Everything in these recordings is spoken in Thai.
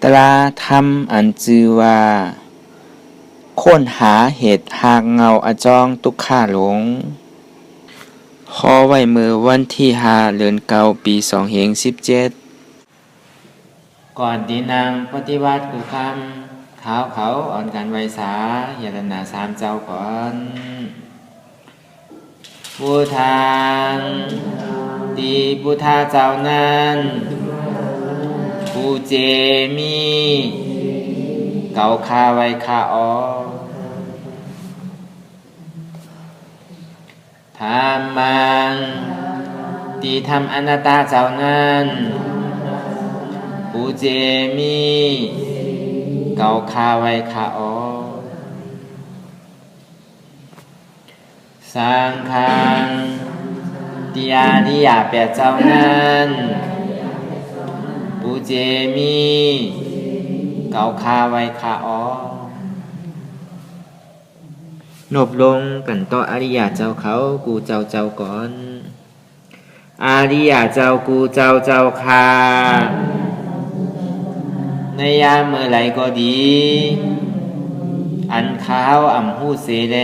ตราธรรมอันจือว่าค้นหาเหตุหากเงาอจองทุกขาหลงขอไว้มือวันที่5 เดือน 9 ปี2017ก่อนดีนางปฏิวัติกุคำขาวเขาอ่อนกันไวสาเยตนา3 เจ้าก่อนผู้ทางดีผู้ทาเจ้านั้นผู้เจมีเก่าคาไว้คาออธรรมังตีทำอนัตตาเจ้านั้นผู้เจมีเก่าคาไว้คาออสังฆังติอานิยาแปดเจ้านั้นผู้เจมีเก่าคาไว้คาออนบลงกันต่ออริยเจ้าเขากูเจ้าก่อนอริยเจ้ากูเจ้าคาในยามเมื่อไหร่ก็ดีอันขาวอ่ำหูเสแล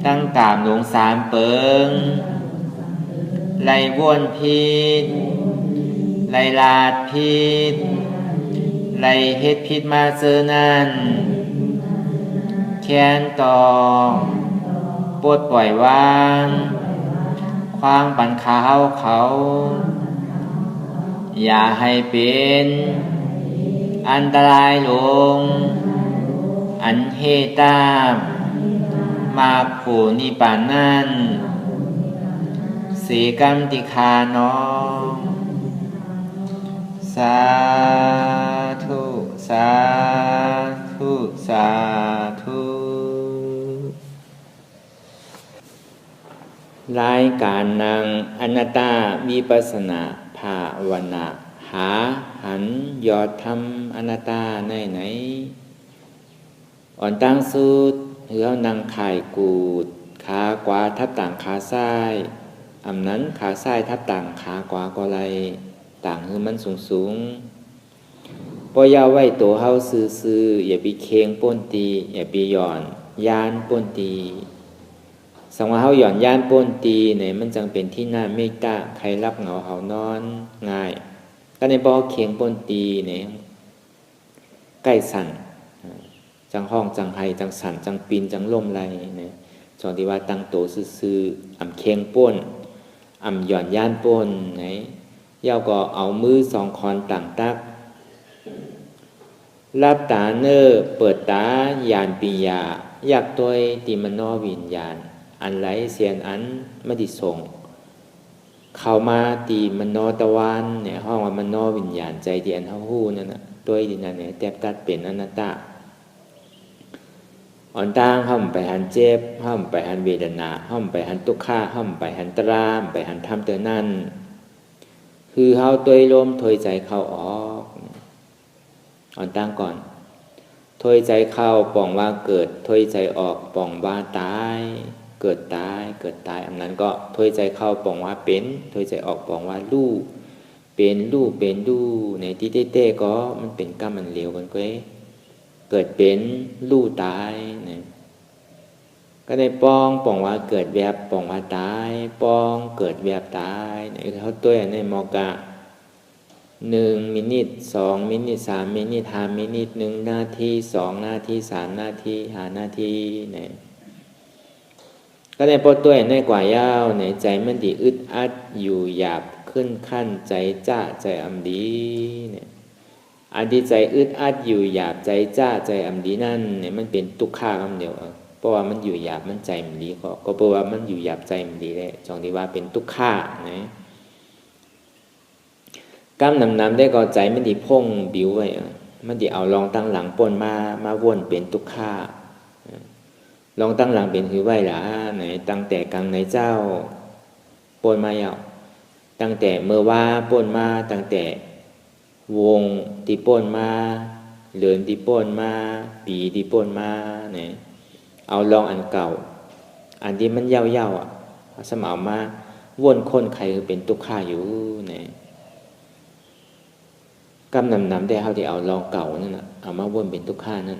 ตั้งกามหลง3 เปิงไล่วนพิษไล่ลาดพิษไล่เฮ็ดพิษมาเจอนั้นแค้นต่อปลดปล่อยวางความปันขาวเขาอย่าให้เป็นอันตรายลงอันเหตุตามมาโขนิปานนั้นสีกัมติคานองสาธุสาธุสาธุรายการนางอนัตตาวิปัสสนาภาวนาหาหันยอดธรรมอนัตตาไหนอ่อนตั้งสุดเหือนังข่ายกูดขากวาทับต่างขาซ้ายอำนั้นขาซ้ายทับต่างขากวาก็ไรต่างคือมันสูงปอยาไว้ตัวเฮาซื่ออย่าไปเคียงป้นตีอย่าไปหย่อนยานป้นตีสังว่าเฮาหย่อนยานป้นตีเนี่ยมันจังเป็นที่น่าเมตตาใครรับเหงาเฮานอนง่ายก็ในบ่เคียงป้นตีเนี่ยใกล้สั่นจังห้องจังไห้จังสั่นจังปีนจังล่มไรเนี่ยจองที่ว่าตั้งโตซื่อๆอ่ำเคียงป้นอ่ำหย่อนย่านป้นไหนย่าก็เอามือ2 คอนต่างตักรับตาเนอเปิดตายานปิยาอยากตัวติมโนวิญญาณอันไหลเสียนอันไม่ได้ส่งเข้ามาตีมโนตะวันเนี่ยห้องว่ามโนวิญญาณใจที่อันเฮาฮู้นั่นน่ะตัวดินั่นเนี่ยแตบตัดเป็นอนัตตาอ่อนต่างห้อมไปหันเจ็บห้อมไปหันเวทนาห้อมไปหันทุกข์ห้อมไปหันตรามไปหันธรรมเตอนั่นคือเฮาตัวลมถอยใจเข้าออกอ่อนต่างก่อนถอยใจเข้าป่องว่าเกิดถอยใจออกป่องว่าตายเกิดตายอันนั้นก็ถอยใจเข้าป่องว่าเป็นถอยใจออกป่องว่ารู้เป็นในที่เต้ๆก็มันเป็นกรรมมันเลวกันเก้เกิดเป็นรู้ตายเนี่ยก็ได้ป้องว่าเกิดแวบป้องว่าตายป้องเกิดแวบตายเนี่ยเขาตัวในมกะ1 มินิท2 มินิท3 มินิท5 มินิท1 นาที2 นาที3 นาที5 นาทีเนี่ยก็ได้ปอตัวในกว่ายาวในใจมันดีอึดอัดอยู่หยาบขึ้นขั้นใจจ้าใจอำดีเนี่ยอันที่ใจอึดอัดอยู่หยาบใจจ้าใจอำดีนั่นเนี่ยมันเป็นทุกข์คำเดียวเพราะว่ามันอยู่หยาบมันใจมันดีก็เพราะว่ามันอยู่หยาบใจมันดีเลยจองที่ว่าเป็นทุกข์นะกำนำได้ก็ใจมันดีพ่งบิ้วไว้มันดีเอาลองตั้งหลังปนมาวนเป็นทุกข์ลองตั้งหลังเป็นหือไว้ล่ะไหนตั้งแต่กลางในเจ้าปนมาเอาตั้งแต่เมื่อว่าปนมาตั้งแต่วงที่ป่นมาเหลือนที่ป่นมาปีที่ป่นมาเนี่ยเอาลองอันเก่าอันที่มันเย่าสมเอามาวนคนใครเป็นทุกข์อยู่เนี่ย ก กำนำได้เฮาที่เอาลองเก่านั่นน่ะเอามาวนเป็นทุกข้านั่น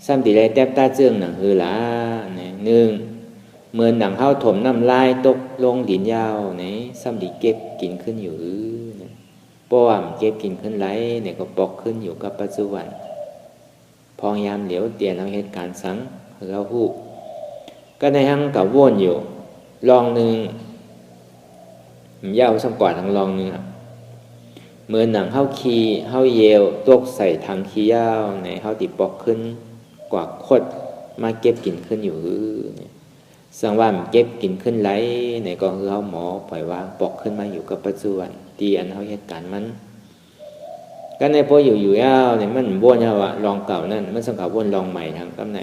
ซ้ำตีไรแทบตาเจืองหนังคือหลาเนี่ยหนึ่งเมื่อหนังเฮาถมน้ำลายตกลงดินยาวเนี่ยซ้ำตีเก็บกินขึ้นอยู่เนี่ยป้อมเก็บกินขึ้นไหลเนี่ยก็ปอกขึ้นอยู่กับปัจจุบันพองยามเหลียวเตียนเอาเหตุการณ์สังเราหู้ก็ในหังกับวนอยู่ลองหนึ่งยาวสักกว่าทั้งลองหนึ่งเมื่อหนังเฮาคีเฮาเยวตกใส่ทางขี้ยาวในเฮาติปอกขึ้นกว่าคดมาเก็บกินขึ้นอยู่เนี่ยสังว่ามันเก็บกินขึ้นไหลในก็คือเฮาหมอปล่อยวางปอกขึ้นมาอยู่กับปัจจุบันตีอันเฮาเหตุการณ์มันก็ในพออยู่ยาวเนี่ยมันวนยาวอะลองเก่านั่นมันสังกับวนลองใหม่ทางกำไหน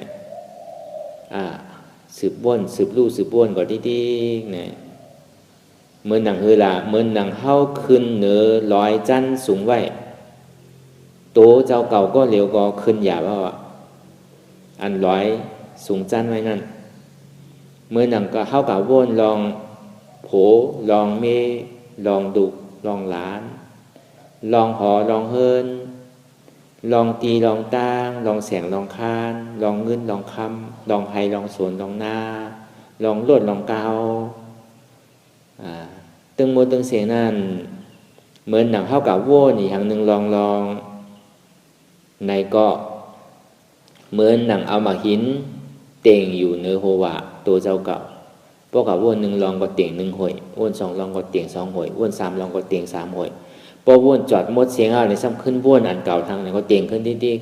สืบวนสืบลู่สืบวนก่อนดีๆเนี่ยเหมือนหนังคือละเหมือนหนังเฮาขึ้นเหนือลอยจันสูงไว้โตเจ้าเก่าก็เร็วก็ขึ้นหยาบว่าอันลอยสูงจันไว้นั่นเหมือนหนังก็เฮากับวนลองโผลองเมลองดุลองหลานลองหอลองเฮินลองตีลองตางลองแสงลองคานลองเงินลองคำลองไฮลองสวนลองนาลองลวดลองเกาตึงโมตึงเสียงนั่นเหมือนหนังเข้ากับโว่นี่อย่างหนึ่งลองในก็เหมือนหนังเอามาหินเต่งอยู่เนื้อโฮวะตัวเจ้าเก่าพวกกับโว่หนึ่งลองก็เต่งหนึ่งหอยอ้วนสองลองก็เต่งสองหอยอ้วนสามลองก็เต่งสามหอยพอวนจอดมดเสียงเอาในซ้ำขึ้นวนอันเก่าทางไหนก็เต่งขึ้นดิ๊ก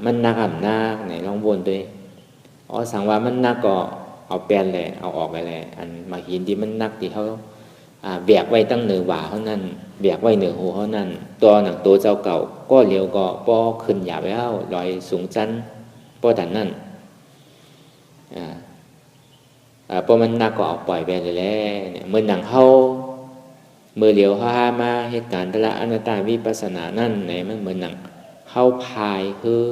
มันนักนักไหนลองวนด้วยสั่งว่ามันนักก็เอาแปลนเลยเอาออกไปเลยอันมาหินที่มันนักที่เขาแบกไว้ตั้งเหนือหว่าเขานั่นแบกไว้เหนือหูเขานั่นตัวหนังตัวเจ้าเก่าก็เลี้ยวก็ป้อขึ้นหยาบแล้วลอยสูงจันป้อแต่นั่นป้อมันนักก็เอาปล่อยไปเลยแหละเมื่อหนังเขาเมื่อเหลียวห้ามาเหตุการณ์ตละอนัตตาวิปัสสนานั่นไหนมันเหมือนหนังเข้าพายคือ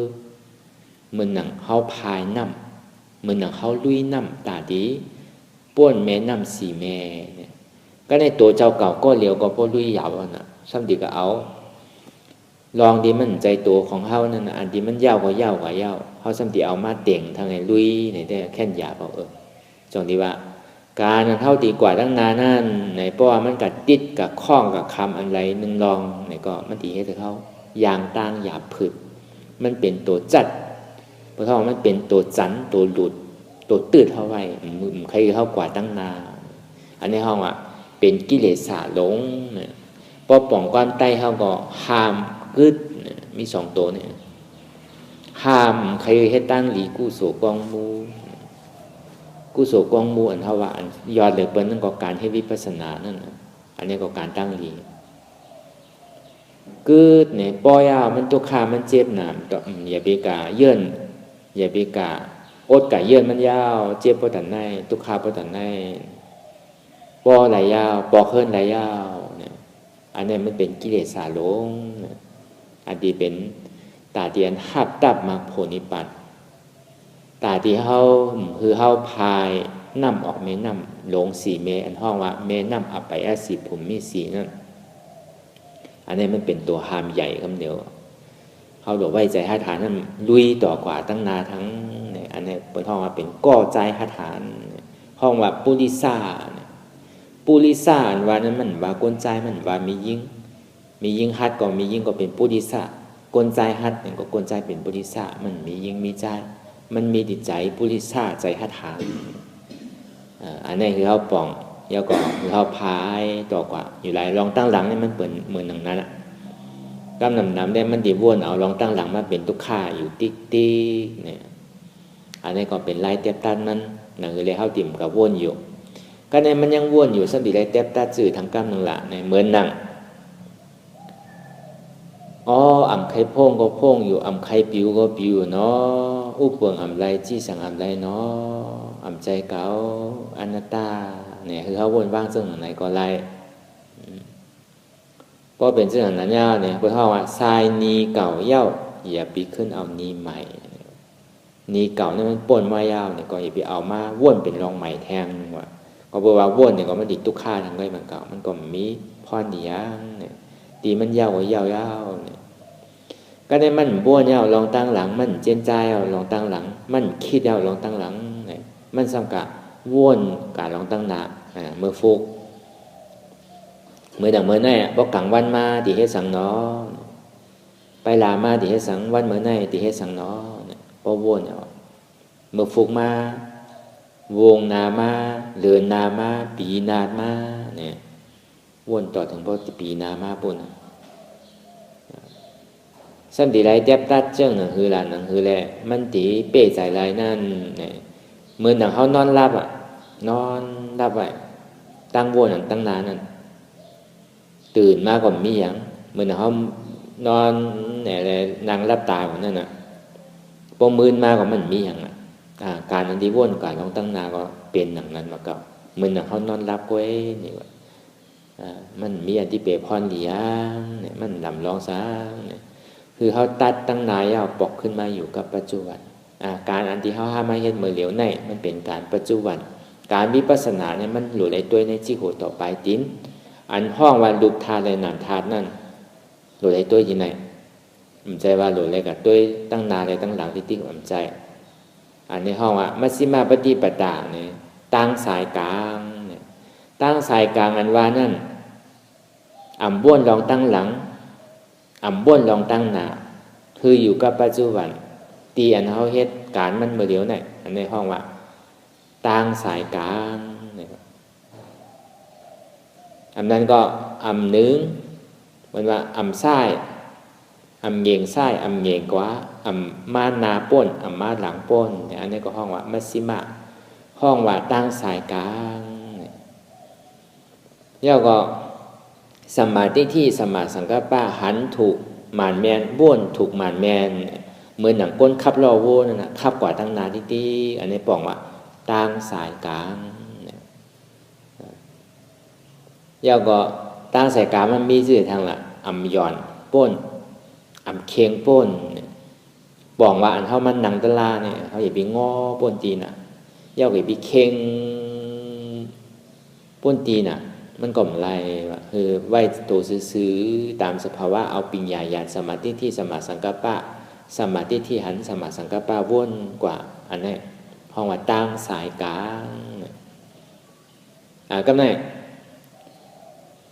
เหมือนหนังเข้าพายน้ำเหมือนหนังเข้าลุยน้ำตาดีป้วนแม่น้ำสีแม่เนี่ยก็ในตัวเจ้าเก่าก็เหลียวก็ป้ลุยยาวน่ะซ้ำดีก็เอาลองดีมันใจตัวของเฮานั่นอันดีมันยาวกว่ายาวเฮาซ้ำดีเอามาเต่งทางไหนลุยไหนได้แค่นหยาบเอาจงดีว่าการเท่าดีกว่าตั้งนานนั่นไหนเพราะว่ามันกัดติดกับข้องกับคำอะไรนึงลองไหนก็มันตีให้เธอเขาอย่างต่างหยาบผึดมันเป็นตัวจัดเพราะเขามันเป็นตัวจันตัวหลุดตัวตืดเข้าไว้ใครเข้ากว่าตั้งนานอันนี้ห้องเป็นกิเลสหลงเนี่ยพอป่องก้อนใต้เขาก็ห้ามกึดมีสองตัวเนี่ยห้ามใครให้ตั้งหลีกู้โสกองมูกุศลกองมูอันเท่าว่าอันยอดเลยเปิ้นนั่นก็การให้วิปัสสนานั่นอันนี้ก็การตั้งลีกึดเนี่ยปอยมันตัวขามันเจ็บหนามต่ออย่าไปกาเยื่นอย่าไปกาอดกะเยื่นมันยาวเจ็บปวดตันในตุกขาปวดตันในปอไหลยาวปอเคลื่อนไหลยาวเนี่ยอันนี้มันเป็นกิเลสสาหลงอันนี้เป็นตาเตียนหับตับมรรคผลนิพพานตาที่เฮาคือเฮาพายน้ำออกเมน้ำลงสีเมอันห้องว่าเมน้ำอับไปสีภูมิมีสีนั่นอันนี้มันเป็นตัวหามใหญ่คำเดียวเขาบอกไว้ใจหัตถานนั่นลุยต่อกว่าตั้งนาทั้งเนี่ยอันนี้เป็นห้องว่าเป็นก่อใจหัตถานห้องว่าปุริสาปุริสาอันว่านั้นมันว่ากลใจมันว่ามียิ่งหัดก็มียิ่งก็เป็นปุริสากลใจหัดเนี่ยก็กลใจเป็นปุริสามันมียิ่งมีใจมันมีจิตใจปุริสาใจหัตถานอันนี้คือเขาป่องแล้วก็คือเขาพายต่อกว่าอยู่หลายลองตั้งหลังนี่มันเปิดเหมือนหนังนั้นกำนำได้มันดีวนเอาลองตั้งหลังมาเป็นตุกข่าอยู่ติ๊กเนี่ยอันนี้ก็เป็นลายเต็บตันนั้นนั่นคือเลยเขาติ่มกับวนอยู่ก็ในมันยังวนอยู่สักดีลายเต็บตันสื่อทางกำนังละเนี่ยเหมือนหนังอ่ำไข่โพ่งก็โพ่งอยู่อ่ำไข่ปิวก็ปิวเนาะอุปวงอ่ำไรจี้สังอ่ำไรเนาะอ่ำใจเก่าอนัตตาเนี่ยคือเขาวนว่างซึ่งไหนก็ไรเพราะเป็นซึ่งนั้นเนี่ยพระท่านว่าทรายนีเก่าเย้าอย่าปีขึ้นเอานีใหม่นีเก่านี่มันป่นมาเย้าเนี่ยก็อย่าไปเอามาวนเป็นรองใหม่แทงว่าก็ เขาบอกว่าวนเนี่ยก็มันดิทุกข้าทางใดมันเก่ามันก็มีพรดีอย่างเนี่ยตีมันยาวกว่ายาวๆเนี่ยก็ได้มันบ้วนยาวลองตั้งหลังมันเจนใจเอาลองตั้งหลังมันคิดยาวลองตั้งหลังเนี่ยมันสังกะวนการลองตั้งหน้าเมื่อฟุกเมื่อดังเมื่อไหร่บอกกลางวันมาตีเฮ็ดสังเนาะไปลามาตีเฮ็ดสังวันเมื่อไหร่ตีเฮ็ดสังเนาะเนี่ยพอวนเอาเมื่อฟุกมาวงนามาเลือนนามาปีนามาเนี่ยวนต่อถึงพอปีนามาปุ่นสัมติไรเจ็บตัดเจ้าหนังฮือหลานหนังฮือแลมันตีเป้ใจไรนั่นเนี่ยเหมือนหนังเขานอนรับนอนรับไว้ตั้งวนหนังตั้งนานนั่นตื่นมาก็มีอย่างเหมือนเขานอนเนี่ยอะไรนั่งรับตาของนั่นน่ะพอมืนมาก็มันมีอย่างการอันที่วนการลองตั้งนาก็เป็นหนังนั้นมาเก่าเหมือนหนังเขานอนรับไว้นี่ว่ามันมีอันที่เปรพรดีอย่างเนี่ยมันลำลองซะเนี่ยคือเขาตัดตั้งนายเอาปอกขึ้นมาอยู่กับปัจจุบันการอันที่เขาห้ามไม่เห็นเมื่อเหลียวในมันเป็นการปัจจุบันการวิปัสสนาเนี่ยมันหลุดในตัวในจิโหต่อไปติ้นอันห้องวันลุกทานเลยนานทานนั่นหลุดในตัวยังไงมันใจว่าหลุดเลยกับตัวตั้งนาเลยตั้งหลังที่ติ้งอ่อนใจอันในห้องมัชฌิมาปฏิปทาเนี่ยตั้งสายกลางเนี่ยตั้งสายกลางอันว่านั่นบ้วนลองตั้งหลังบ้วนลองตั้งหน้าคืออยู่กับปัจจุบันตีอันเขาเฮ็ดการมันเมื่อเดียวเนี่ยอันในห้องว่าตั้งสายกลางเนี่ยอันนั้นก็นึงมันว่าซ้ายเงียงซ้ายเงียงขวามานาป้นมาหลังป้นเนี่ยอันนี้ก็ห้องว่ามัชฌิมะห้องว่าตั้งสายกลางแล้วก็สมาธิที่สมาสังกัปปะหันถูกหมานแมนบ้วนถูกหมานแมนเหมือนหนังก้นคับล้อโว้นั่นนะคับกว่าตั้งนานที่อันนี้ปองว่าตั้งสายกลางแล้วก็ตั้งสายกลางมันมีชื่อทางละย่อนป้นเคียงป้นบอกว่าอันเขามันหนังตะลาเนี่ยเขาอย่าไปง้อป้นจีนอย่าไปเคียงป้นจีนมันก็ไม่ไรว่าคือไหวตัวซื้อตามสภาวะเอาปิญญาญาณสมาธิที่สมาสังกัปปะสมาธิที่หันสมาสังกัปปะวนกว่าอันนี้ห้องว่าตั้งสายกลางก็ไม่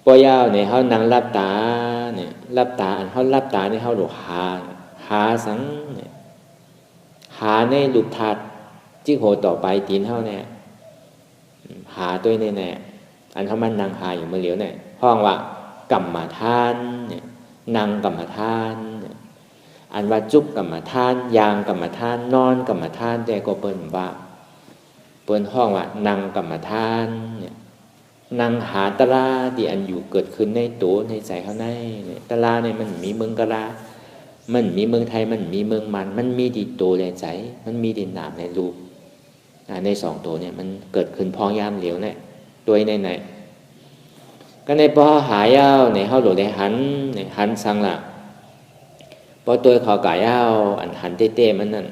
ปอยาวเนี่ยเขานั่งรับตาเนี่ยรับตาอันเขารับตาเนี่ยเขาดูหาสังเนี่ยหาในลูกทัดจิโหต่อไปตีนเขาเนี่ยหาตัวเนี่ยอันเขามันนั่งหาอยู่เมื่อเหลียวเนี่ยห้องว่ากรรมฐานเนี่ยนั่งกรรมฐานเนี่ยอันว่าจุบกรรมฐานยางกรรมฐานนอนกรรมฐานแต่ก็เปิ้นว่าเปิ้นห้องว่านั่งกรรมฐานเนี่ยนั่งหาตราที่อันอยู่เกิดขึ้นในตัวในใจเขาในเนี่ยตราเนี่ยมันมีเมืองกะลามันมีเมืองไทยมันมีเมืองมันมีดีตัวในใจมันมีดินน้ำในรูปในสองตัวเนี่ยมันเกิดขึ้นพองยามเหลียวเนี่ยตัวในก็ในพอหายาวในเขาหลุดในหันสังละพอตัวเขากายาวอันหันเต้มันนั่น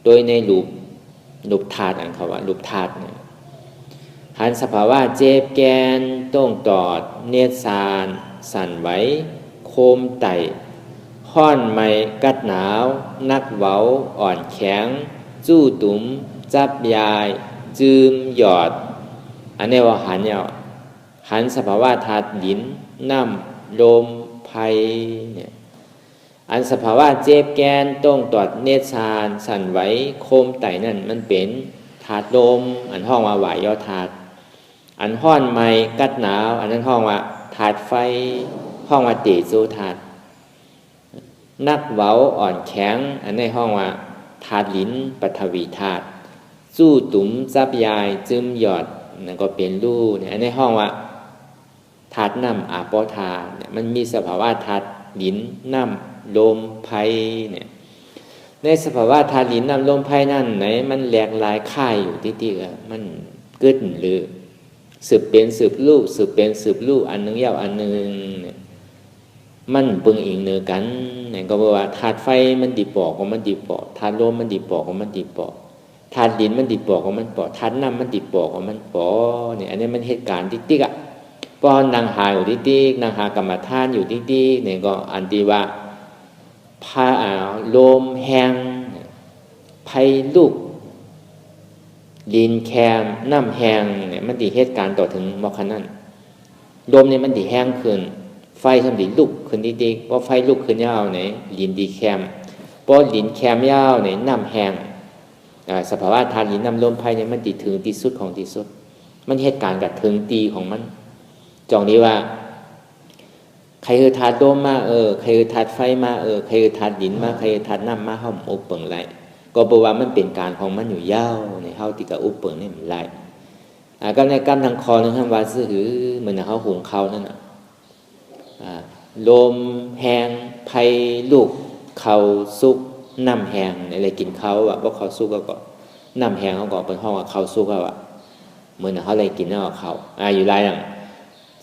ตัวในรูปธาตุอันเขาว่ารูปธาตุเนี่ยหันสภาวะเจ็บแกนต้องตอดเนตรสารสั่นไหวโคมไตห้อนไม้กัดหนาวนักเว้าอ่อนแข็งจู้ตุ้มจับยายจืมหยอดอันนี้ว่าหันสภาวะธาตุดินน้ำลมไฟเนี่ยอันสภาวะเจ็บแกนต้องตอดเนตรสารสั่นไหวโคมไตนั่นมันเป็นธาตุลมอันห้องว่าไหวยอธาตุอันห้อนไม้กัดหนาวอันนั้นห้องว่าธาตุไฟห้องว่าเตโชธาตุนักเว้าอ่อนแข็งอันในห้องว่าธาตุลิ้นปฐวีธาตุสู้ตุ๋มซับยายจึมหยอดนั่นก็เป็นรูเนี่ยอันในห้องว่าธาตุน้ำอาโปธาเนี่ยมันมีสภาวะธาตุลิ้นน้ำลมไฟเนี่ยในสภาวะธาตุลิ้นน้ำลมไฟนั่นไหนมันแหลกลายค่ายอยู่ที่มันเกิดหรือสืบเป็นสืบลูกสืบเป็นสืบลูกอันนึงยาวอันนึงเนี่ยมันปึงอิงเนื้อกันเนี่ยก็บอกว่าธาตุไฟมันดีปอกก็มันดีปอกธาตุลมมันดีปอกก็มันดีปอก ธาตุดินมันติปอกของมันปอธาตุน้ำมันติปอกของมันปอเนี่ยอันนี้มันเหตุการณ์ติ๊กๆอ่ะป้อนนางหาอยู่ติ๊กๆนางหากรรมฐานอยู่ติ๊กๆเนี่ยก็อันที่ว่าพาลมแห้งไผ่ลูกดินแคมน้ำแห้งเนี่ยมันติเหตุการณ์ต่อถึงมอคันนั้นลมเนี่ยมันติแห้งขึ้นไฟทำติลุกขึ้นติ๊กๆเพราะไฟลุกขึ้นยาวเนี่ยดินดีแคมเพราะดินแคมยาวเนี่ยน้ำแห้งสภาวะธาตุหินน้ำลมไฟเนี่ยมันติถึงที่สุดของที่สุดมันเหตุการณ์กับถึงตีของมันจองนี้ว่าใครคือธาตุลมมาใครคือธาตุไฟมาใครคือธาตุดินมาใครคือธาตุน้ำมาห้อมอบเปิงไรก็บอกว่ามันเป็นการของมันอยู่ยาวในเฮาติกับอบเปิงนี่มันไรก็ในกำทางคอนึงท่านว่าซื่อหือเหมือนเขาหุงข้าวนั่นน่ะลมแห้งไผ่ลูกเขาซุกน้ำแห้งอะไรกินเขาว่าเขาซุกก็น้ำแห้งเขาก็เป็นห้องว่าเขาซุกเขาเหมือนเขาอะไรกินแล้วเขาอยู่ไรอย่าง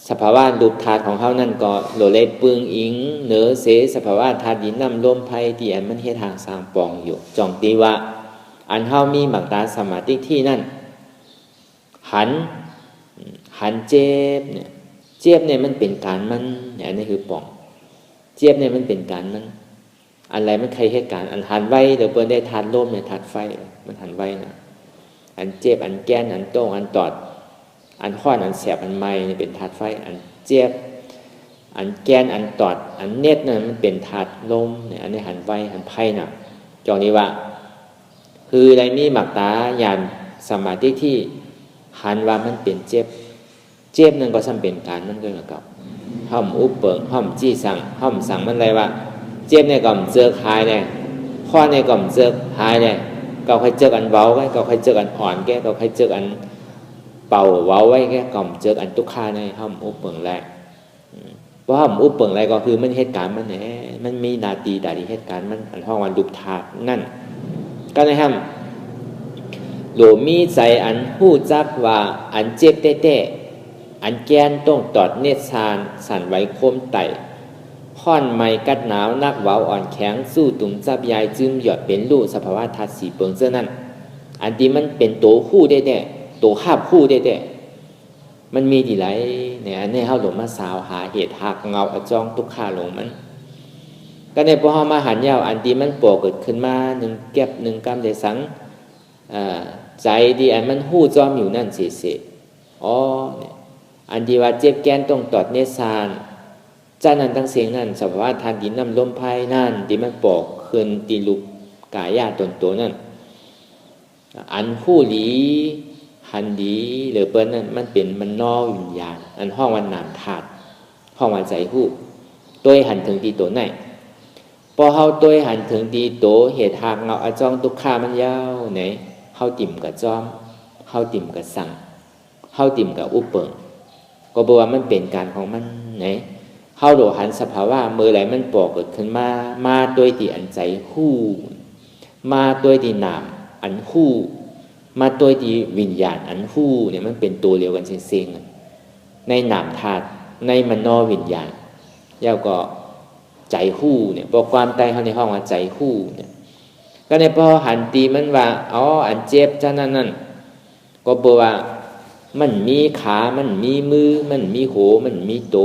สภาวะรูปธาตุของเขานั่นก็โลเลปึงอิงเหนือเสสภาวะธาตุดินน้ำลมไผ่ที่อันมันเฮ็ดทางสร้างปองอยู่จองตีว่าอันเฮามีหมักตาสมาธิที่นั่นหันเจ็บเนี่ยเจ็บเนี่ยมันเป็นการมันเนี่ยอันนี้คือปองเจ็บเนี่ยมันเป็นการมันอะไรมันใครเหตุการณ์อันหันไว้เดี๋ยวเปิ้นได้ทานลมเนี่ยทานไฟมันหันไว้นะอันเจ็บอันแก้นอันโต้งอันตอดอันข้อนอันแสบอันไม้นี่เป็นธาตุไฟอันเจ็บอันแก้นอันตอดอันเน็ดนั่นมันเป็นธาตุลมเนี่ยอันนี้หันไฟหันไพ่น่ะจองนี้ว่าคืออะไรมีหมักตาญาณสมาธิที่หันว่ามันเป็นเจ็บนั่นก็ซ้ำเป็นการมันก็เหมือนกับห้อมอุปเปิงห้อมจี้สั่งห้อมสั่งมันอะไรว่าเจ็บเนี่ยก็มเจอหายเนี่ยข้อเนี่ยก็มเจอหายเนี่ยก็ค่อยเจอกันเบาไว้ก็ค่อยเจอกันอ่อนแกก็ค่อยเจอกันเป่าเว้าไว้แกก็มเจอกันทุกข้าในห้อมอุปเปิงแรกเพราะห้อมอุปเปิงอะไรก็คือมันเหตุการณ์มันเนี่ยมันมีนาทีใดเหตุการณ์มันอันห้องวันดุบถาดนั่นก็ในห้ามหลวมีใจอันหู้จักว่าอันเจ็บเต้อันแกนต้องตอดเนตรสั่นไหวโคมไตค่อนไม้กัดหนาวนักเว้าอ่อนแข็งสู้ตุ่มจับยายจึมหยอดเป็นลูกสภาวะธาตุสีเปิงเสื้อนั่นอันที่มันเป็นตัวคู่ได้ตัวคาบคู่ได้มันมีดีไรเนี่ยอันนี้เฮาหลงมาสาวหาเหตุหักเงาอจ้องทุกข้าหลงมันก็ในพอเฮามาหันยาวอันที่มันปวดเกิดขึ้นมาหนึ่งเก็บหนึ่งกำได้สังใจดีอันมันหู้จอมอยู่นั่นเสียเนี่ยอันที่ว่าเจ็บแกนต้องตอดเนสานจ้านั้นทั้งเสียงนั่นสภาวะธาตุดินน้ำลมไผ่นั่นที่มันปอกขึ้นตีลุกกายาตนตัวนั่นอันหู้หลีหันดีหรือเปิ้นนั่นมันเป็นมันนอวิญญาณอันห้องวันนามธาตุห้องวันใจหู้ตัวหันถึงตีตัวไหนพอเฮาตัวหันถึงตีตัวเหตุหักเงาอจ้องทุกข้ามันยาวไหนเฮาติ่มกับจอมเฮาติ่มกับสั่งเฮาติ่มกับอุปเปิงก็บอกว่ามันเป็นการของมันไหนเฮาโดหันสภาวะเมื่อไหร่มันปอกเกิดขึ้นมาโดยที่อันใจหู้มาโดยที่นามอันหู้มาโดยที่วิญญาณอันหู้เนี่ยมันเป็นตัวเดียวกันเซ็งๆในนามธาตุในมโนวิญญาณแล้วก็ใจหู้เนี่ยพอความตายเฮาในห้องว่าใจหู้เนี่ยก็ในพอหันตีมันว่าอันเจ็บจ้านั่นก็บอกว่ามันมีขามันมีมือมันมีหูมันมีโต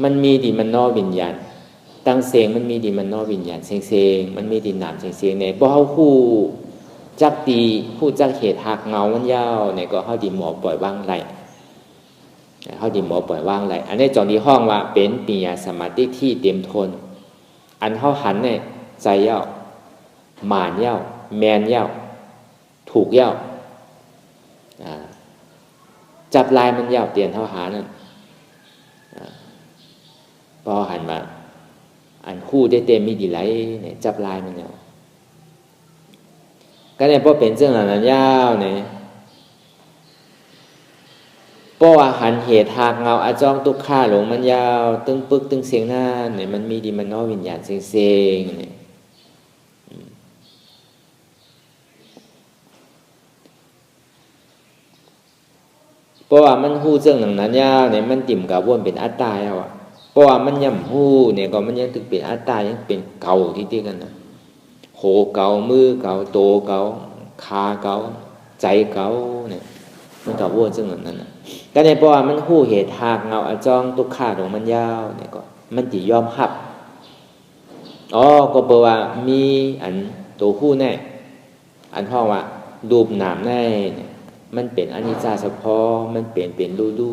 มันมีดิมันนอวิญญาณตั้งเสียงมันมีดิมันนอวิญญาณเสียงมันมีดินามเสียงเนี่ยพอเฮาคู่จักตีคู่จักเหตุหักเงามันยาวเนี่ยก็เฮาดิหมอปล่อยวางไหลเฮาดิหมอปล่อยวางไหลอันนี้จองที่ห้องว่าเป็นปียสมาธิที่เต็มทนอันเฮาหันเนี่ยใจเย้าหมานเย้าแมนเย้าถูกเย้าจับลายมันเย้าเตียนเฮาหานั่นพอหันมาอันคู่ได้เต็มมีดีไรเนี่ยจับลายมันเย้าก็เนี่ยพอเป็นเรื่องนั้นเย้าเนี่ยเพราะว่าหันเหตุหักเงาอาจ้องทุกข้าหลงมันยาวตึงปึกตึงเสียงหน้าเนี่ยมันมีดีมันนอวิญญาณเสียงเนี่ยเพราะว่ามันหู้เรื่องนั้นยาวเนี่ยมันติ่มกับวนเป็นอัตตาแล้ว เพราะว่ามันย่ำหู้เนี่ยก็มันยังถึงเป็นอัตตายังเป็นเก่าที่กันนะโหเก่ามือเก่าโตเก่าขาเก่าใจเก่าเนี่ยมันก็วนซึ่งนั้นนะก็ในเพราะว่ามันหู้เหตุหากเงาอจองทุกขาของมันยาวเนี่ยก็มันจะยอมหับก็เพราะว่ามีอันตัวหู้แน่อันห้องว่ารูปนามแน่เนี่ยมันเป็นอนิจจาเฉพาะมันเป็นรู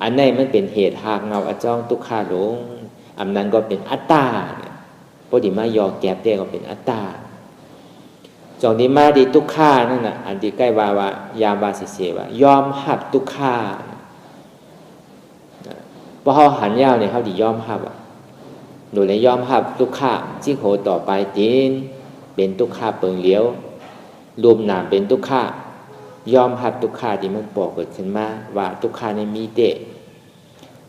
อันไหนมันเป็นเหตุหากเงาอจองทุกขาหลงอันนั้นก็เป็นอัตตาเนี่ยพอดีมายอแก็บได้ก็เป็นอัตตาจองดีมาดีทุกขานั่นน่ะอันที่ใกล้ว่ายามวาสิเสว่ายอมหับทุกขาพอเขาหันยาวเนี่ยเขาดียอมหับโดยในยอมหับทุกขาจิ้งโหต่อไปตีนเป็นทุกขาเปิงเลี้ยวรวมนามเป็นทุกขายอมหับทุกขาที่มันปอกเกิดขึ้นมาว่าทุกขาในมีเตะ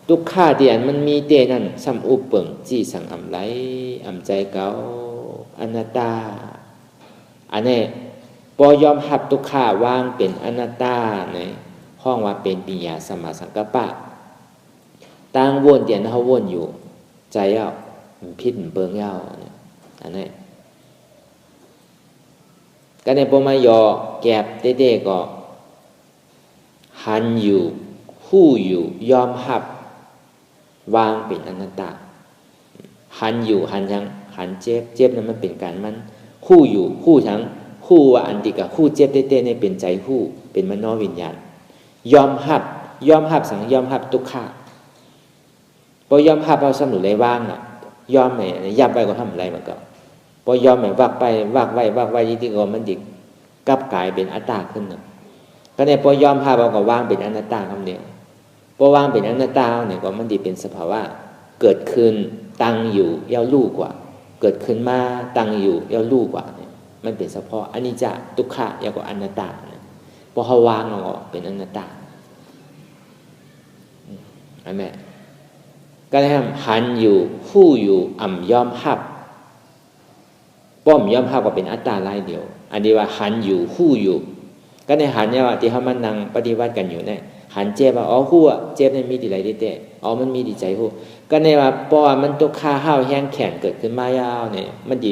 ทุกขาที่อันมันมีเตะนั่นซ้ำอุปเปิงจี้สังอำไรอำใจเก่าอนัตตาอันนี้พอยอมหับทุกขาวางเป็นอนัตตาในห้องว่าเป็นปิญญาสมาสังกัปปะตั้งวนเดียนเขาวนอยู่ใจพิษเปิงเย้าอันนี้ก็ในปมายอแก็บเต้ๆก็หันอยู่หู้อยู่ยอมหับวางเป็นอนัตตาหันอยู่หันทั้งหันเจ็บนั้นมันเป็นการมันหู้อยู่หู้ทั้งหู้ว่าอันติกับหู้เจ็บเต้ๆในเป็นใจหู้เป็นมโนวิญญาณยอมหับสังยอมหับทุกขาพอยอมหับเอาสนุนเลยว่างยอมไหมยับไปก็ทำอะไรมันก็พอยอมไหมวักไปวักไว้ที่ก็มันดิกลับกลายเป็นอัตตาขึ้นนะก็เนี่ยพอยอมหับเอาก็ว่างเป็นอนัตตาคำเดียวพอว่างเป็นอนัตตาเนี่ยก็มันดิเป็นสภาวะเกิดขึ้นตั้งอยู่ย่อลู่กว่าเกิดขึ้นมาตั้งอยู่ย่อลู่กว่าเนี่ยมันเป็นเฉพาะอนิจจทุกขะยาวกว่าอนัตตาพอเขาวางออกเป็นอนัตตาอันนี้ก็ได้หันอยู่หู้อยู่ยอมหับป้อมยอมหับก็เป็นอัตตาลายเดียวอันนี้ว่าหันอยู่หู้อยู่ก็ในหันเนี่ยว่าที่เขามานั่งปฏิวัติกันอยู่เนี่ยหันเจ็บว่าหู้เจ็บเนี่ยมีดีไรดีแต่มันมีดีใจหู้ก็ในว่าป้อมันตุกข้าห้าวแห้งแข็งเกิดขึ้นมายาวเนี่ยมันดี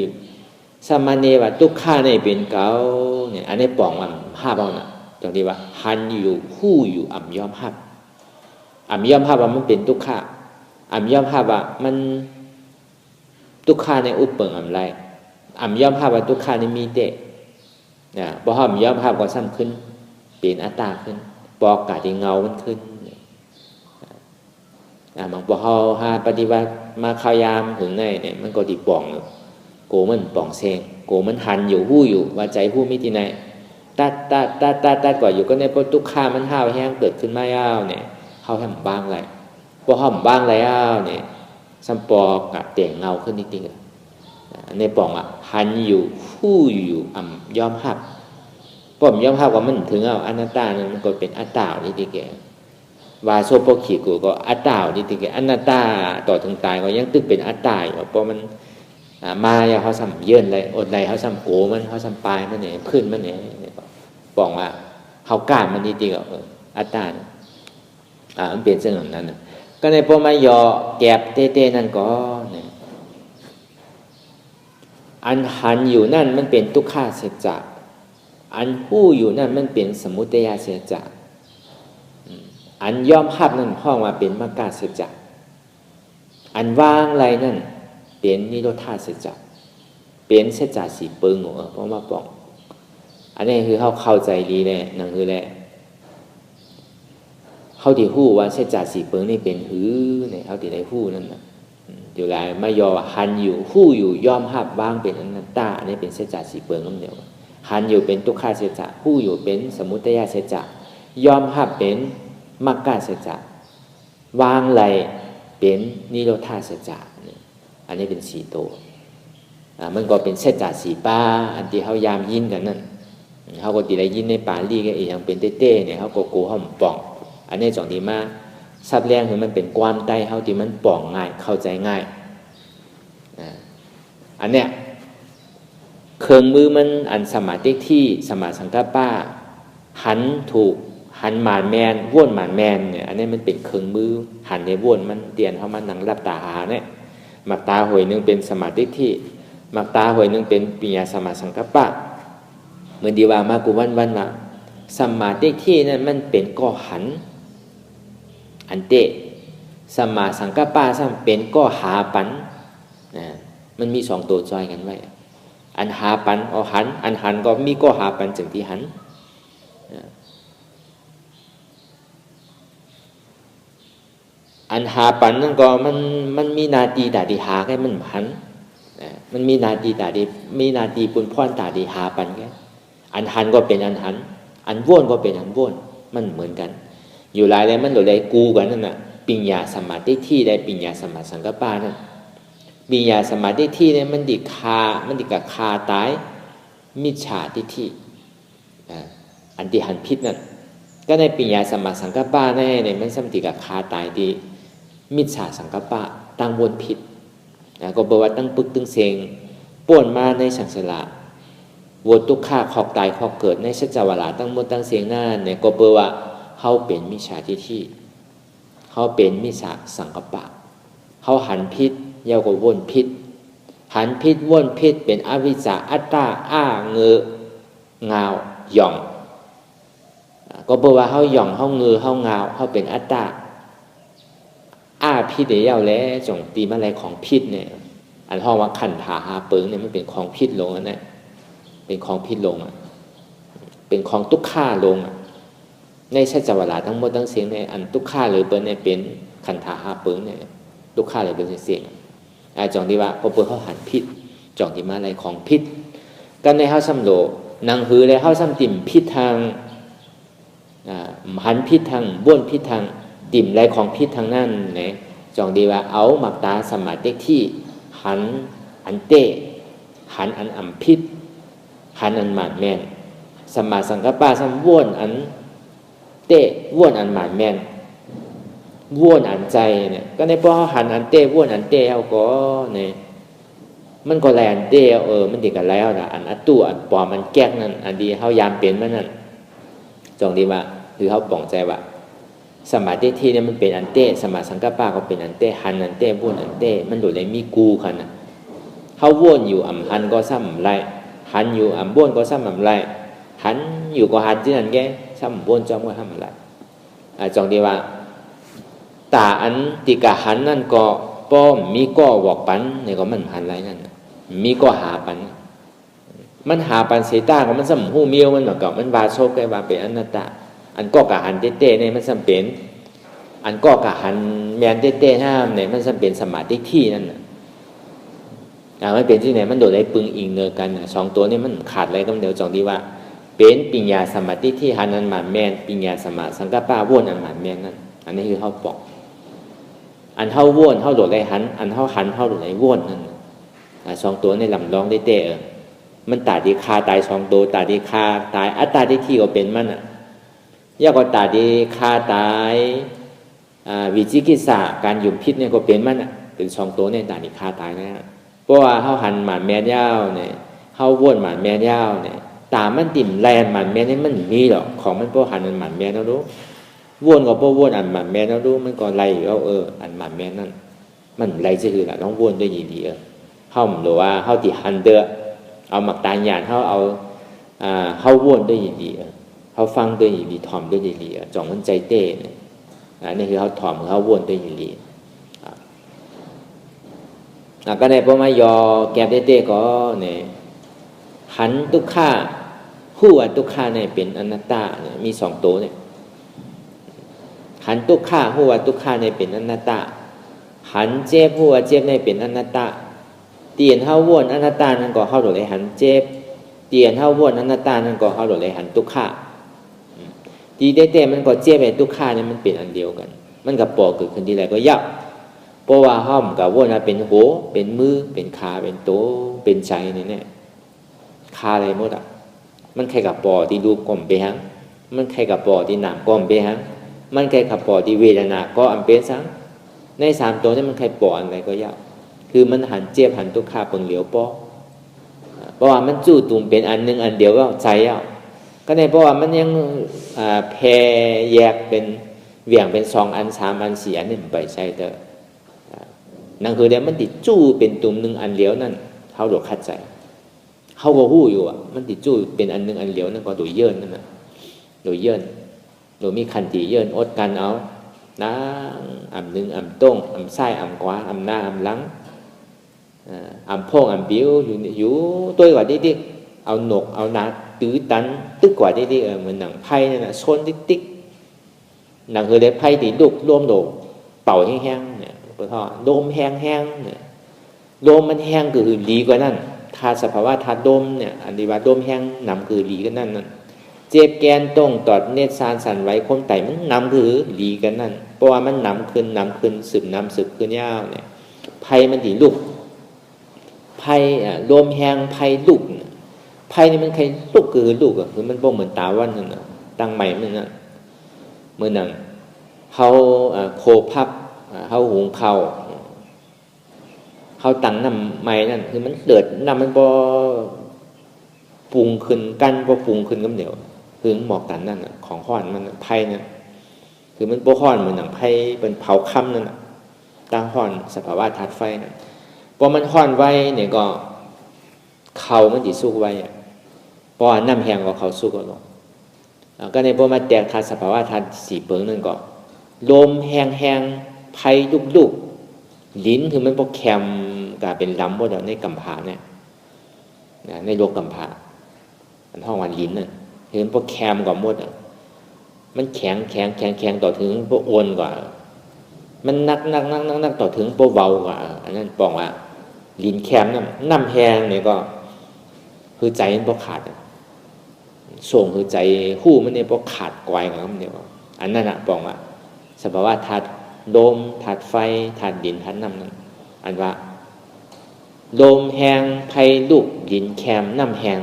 สมาเนว่าตุกข้าเนี่ยเป็นเก่าเนี่ยอันนี้ป่องห้าเบาน่ะตรงที่ว่าหันอยู่หู้อยู่ยอมหับยอมหับว่ามันเป็นตุกข้ายอมหับว่ามันทุกขาในอุปเปิงไรยอมหับว่าทุกขาในมีเตะนะพอห้ามยอมหับก็ซ้ำขึ้นเปลี่ยนอัตตาขึ้นปอกกาที่เงามันขึ้นบางพอเขาหาปฏิบัติมาขายามถึงในเนี่ยมันก็ดีป่องโกมันป่องเซงโกมันหันอยู่หู้อยู่ว่าใจหู้มิติไหนตัดกว่าอยู่ก็ในพอทุกขามันห้าวแห้งเกิดขึ้นมายาวเนี่ยเขาทำบ้างไรพอห้ามบ้างแล้วเนี่ยสัมปอกับเต่งเงาขึ้นนิดนึงในป่องหันอยู่หู้อยู่ยอมหับป้อมยอมหับว่ามันถึงอนัตตาเนี่ยมันก็เป็นอัตตานี่ทีแกว่าโซโปขีกูก็อัตตานี่ทีแกอนัตตาต่อถึงตายก็ยังตึกเป็นอัตตาอยู่เพราะมันมาอย่างเขาสัมเยื่นเลยอดใดเขาสัมโกมันเขาสัมปลายมันเนี่ยขึ้นมันเนี่ยป่องว่าเขาก้านมันนี่ทีก็อัตตามันเปลี่ยนเรื่องแบบนั้นก็ในพอมายอแก็บเต้ๆนั่นก็เนี่ยอันหันอยู่นั่นมันเป็นทุกขาเสจจะอันหู้อยู่นั่นมันเป็นสมุทัยเสจจะอันยอมหับนั่นห้องมาเป็นมรรคเสจจะอันว่างไรนั่นเป็นนิโรธาเสจจะเป็นเสจจะสีเปิงเพราะมาปองอันนี้คือเขาเข้าใจดีแน่นั่นคือแหละเขาที่หู้ว่าเสจจะสีเปิงนี่เป็นหือเนี่ยเขาที่ได้หู้นั่นนะอยู่ไรไม่ยอหันอยู่หู้อยู่ยอมหับบ้างเป็นอนัตตาอันนี้เป็นเสจจะสีเปิงนั่นเดียวหันอยู่เป็นทุกขาเสจจะหู้อยู่เป็นสมุทัยเสจจะยอมหับเป็นมรรคเสจจะวางไรเป็นนิโรธาเสจจะอันนี้เป็นสีโตมันก็เป็นเสจจะสีป้าอันที่เขายามยินกันนั่นเขาก็ตีได้ยินในป่าลีก็อีกอย่างเป็นเต้ๆเนี่ยเขาก็โกห้อมป่องอันนี้จองดีมากซับแรงคือมันเป็นความใต้เขาที่มันป่องง่ายเข้าใจง่ายอันเนี้ยเครื่องมือมันอันสมาธิที่สมาสังกัปปะหันถูกห หันหมานแมนว่นหมานแมนเนี่ยอันนี้มันเป็นเครื่องมือหันในว่นมันเตียนเข้ามานั่งรับตาหาเนี่ยมักตาหวยนึงเป็นสมาธิที่มักตาหวยนึงเป็นปัญญาสมาสังกัปปะเหมือนดีว่ามากูวันมาสมาธิที่นั่นมันเป็นก่อหันอันเตะสมาสังกัปปะซ้ำเป็นก่อหาปันนะมันมี2ตัวจอยกันไว้อันหาปันเอาหันอันหันก็มีก่อหาปันจึงที่หันอันหาปันนั่นก็มันมีนาทีตาดีหาแค่มันหันมันมีนาทีตาดีมีนาทีปุนพ่อนตาดีหาปันแค่อันหันก็เป็นอันหันอันว่นก็เป็นอันว่นมันเหมือนกันอยู่หลายเลยมันหลุดเลยกูกันนั่นน่ะปิญญาสมาธิที่ได้ปิญญาสมาสังกัปปะนั่นปิญญาสมาธิที่เนี่ยมันดิกับคาตายมิจฉาทิฏฐิอันที่หันพิษนั่นก็ในปิญญาสมาสังกัปปะเนี่ยมันสมติกับคาตายที่มิจฉาสังกัปปะตั้งวนผิดก็บอกว่าตั้งปึกตั้งเสงป่วนมาในสังสารวนทุกข้าขอกตายขอกเกิดในสัจจวลาตั้งมดตั้งเสียงหน้าเนี่ยก็บอกว่าเขาเป็นมิจฉาทิฏฐิเขาเป็นมิจฉาสังกัปปะเขาหันพิษเยาวกับวนพิษหันพิษวนพิษเป็นอวิชชาอัตตาเงืองาวหย่องก็บอกว่าเขาหย่องเขาเงือเขางาวเขาเป็นอัตตาพิษเดียวแล้วจงตีมาอะไรของพิษเนี่ยอันห้องว่าขันธาหาเปิงเนี่ยมันเป็นของพิษลงนะเป็นของพิษลงเป็นของทุกข้าลงในสัจจวลาทั้งหมดทั้งเสียงในอันทุกข้าหรือเปิงเนี่ยเป็นขันธาหาเปิงเนี่ยทุกข้าเลยเป็นเสียงจงที่ว่าพอเปิงเขาหันพิษจงที่มาอะไรของพิษกันในเฮาซ้ำโลนางหือเลยเฮาซ้ำติ่มพิษทางหันพิษทางบ้วนพิษทางติ่มไรของพิษทางนั้นเนี่ยจองดีว่าเอาหมักตาสมาธิที่หันอันเตะหันอันอ่ำพิษหันอันหมานแมนสมาสังกัปปะซ้ำว่นอันเตะว่นอันหมานแมนว่นอันใจเนี่ยก็ในพอเขาหันอันเตะว่นอันเตะเอาก็เนี่ยมันก็แลนเตะมันดีกันแล้วนะอันอัตตัวอันปอมอันแก๊กนั่นอันดีเขายามเป็นมันนั่นจองดีว่าคือเขาป่องใจว่าสมาธิที่เนี่ยมันเป็นอันเต้สมาสังกัปปะก็เป็นอันเต้หันอันเต้ว่นอันเต้มันโดดเลยมีกูขันนะเขาว่นอยู่อ่ำหันก็ซ้ำไรหันอยู่อ่ำว่นก็ซ้ำอ่ำไรหันอยู่ก็หันที่นั่นแกซ้ำว่นจอมก็ซ้ำไรจองดีว่าตาอันติกะหันนั่นก็ป้อมมีก็วอกปันเนี่ยก็มันหันไรนั่นมีก็หาปันมันหาปันเสตาก็มันซ้ำหูเมียวมันเหมือนกับมันวาโชกไกว่าเป็นอนัตตาอันก็กะหันเต้ๆเนี่ยมันจำเป็นอันก็กะหันแมนเต้ๆห้ามเนี่ยมันจำเป็นสมาธิที่นั่นน่ะมันเป็นที่ไหนมันโดดได้ปึงอิงเนอกันสองตัวนี้มันขาดอะไรก็เดี๋ยวจองดีว่าเป็นปิญญาสมาธิที่หันอันหมานแมนปิญญาสมาสังกัปปะว่นอันหมานแมนนั่นอันนี้คือเขาบอกอันเขาว่นเขาโดดได้หันอันเขาหันเขาโดดได้ว่นนั่นสองตัวในลำร้องได้เต้มันตาดีคาตายสองตัวตาดีคาตายอัตตาที่ที่ก็เป็นมันยากกว่าตาดีคาตายวิจิกิจสาการหยุ่มพิษเนี่ยก็เป็นมันเป็นสองตัวเนี่ยตาดีคาตายนะเพราะว่าเขาหันหมันแม่ยาวเนี่ยเขาว่นหมันแม่ยาวเนี่ยตามันติ่มแลนหมันแม่นี่มันมีหรอกของมันเพราะหันอันหมันแม่แล้วรู้ว่นก็เพราะว่นอันหมันแม่แล้วรู้มันก็ไล่อยู่อันหมันแม่นั่นมันไล่จะคือละต้องว่นด้วยยีดีเขาหรือว่าเขาติหันเด้อเอาหมักตาหยาดเขาเอาเขาว่นด้วยยีดีเขาฟังด้วยยีดีถ่อมด้วยยีดีจ่องมันใจเต้เนี่ยนี่คือเขาถ่อมเขาว่นด้วยยีดีก็ในพอมายอแก็บเต้ก็เนี่ยหันทุกข้าผู้ว่าทุกข้าเนี่ยเป็นอนัตตาเนี่ยมีสองตัวเนี่ยหันทุกข้าผู้ว่าทุกข้าเนี่ยเป็นอนัตตาหันเจ็บผู้ว่าเจ็บเนี่ยเป็นอนัตตาเตียนเขาว่นอนัตตานั่นก็เขาโดดเลยหันเจ็บเตียนเขาว่นอนัตตานั่นก็เขาโดดเลยหันทุกข้าทีเต้มันก็เจ็บไปทุกข้าเนี่ยมันเป็นอันเดียวกันมันกับปอเกิดขึ้นทีไรก็ยับเพราะว่าห้อมกับว่นเป็นหัวเป็นมือเป็นขาเป็นโตเป็นใจเนี่ยคาอะไรหมดมันใครกับปอที่รูปก้มไปหังมันใครกับปอที่หนามก้มไปหังมันใครกับปอที่เวทนาก็อันเป็นสังในสามตัวนี้มันใครปออะไรก็ยับคือมันหันเจ็บหันทุกข้าเปิงเหลียวปอเพราะว่ามันจู่ตุ่มเป็นอันหนึ่งอันเดียวก็ใจ ก็ในเพราะว่ามันยังแพร่แยกเป็นเวี่ยงเป็น2 อัน 3 อัน 4 อันนี่ไปใช่เด้อนั่นคือเดี๋ยวมันติดจู้เป็นตุ่ม1 อันเหลียวนั่นเฮาโดคัดใจเฮาก็ฮู้อยู่อ่ะมันติดจู้เป็นอัน1 อันเหลียวนั่นก็โดยเยินนั่นน่ะโดยเยินโดยมีขันติเยินอดกันเอานะอำ1อำต้งอำซ้ายอำขวาอำหน้าอำหลังอำโพงอำบิ้วอยู่ตัวกว่าดิเอาหนกเอานาตื้อตันตึกกว่าดิเหมือนหนังไพ่นั่นน่ะชนติ๊กหนังคือได้ไพ่ตีลูกร่วมโดเป่าแห้งๆเนี่ยเพราะโดมแห้งๆเนี่ยโดมมันแห้งคือดีกว่านั้นถ้าสภาวะถ้าโดมเนี่ยอันนี้ว่าโดมแห้งนำคือดีกันนั่นเจ็บแกนตรงตอดเนตรซานสั่นไหวคมไตมันนำคือดีกันนั่นเพราะว่ามันนำขึ้นสืบนำสืบขึ้นยาวเนี่ยไพ่มันตีลูกไพ่โดมแห้งไพ่ลูกไพ่นี่มันใครลูกคือลูกอ่ะคือมันบ่เหมือนตาวันนั่นน่ะตั้งใหม่มันน่ะเมื่อนั้นเฮาโคพับเฮาหุงข้าวเฮาตั้งน้ำใหม่นั่นคือมันเดือดน้ำมันบ่ปรุงขึ้นกันบ่ปรุงขึ้นกับเดียวคือหมอกกันนั่นน่ะของฮ้อนมันไพ่นั่นคือมันบ่ฮ้อนเหมือนหนังไพ่เป็นเผาค่ำนั่นน่ะตั้งฮ้อนสภาวะธาตุไฟนั่นพอมันฮ้อนไว้เนี่ยก็เขามันสิสุกไว้เพราะว่าน้ำแห้งกว่าเขาสุกก็ลงก็ในพวกมาแตกธาตุสภาวะธาตุสีเปิงนั่นก็ลมแห้งไผ่ลุกลิ้นคือมันพวกแคมกลายเป็นลำพวกเราในกำพาเนี่ยในโลกกำพาอันห้องวันลิ้นนั่นคือมันพวกแคมกว่าหมดมันแข็งต่อถึงพวกโอนกว่ามันนักต่อถึงพวกเบากว่าอันนั้นบอกว่าลิ้นแคมน้ำแห้งเนี่ยก็คือใจมันพวกขาดส่งคือใจหู้มันเนี่ยพวกขาดกวายของมันเนี่ยอันนั้นอ่ะบอกว่าสภาวะธาตุลมธาตุไฟธาตุดินธาตุน้ำนั่นอันว่าลมแห้งไผ่ลูกดินแคมน้ำแห้ง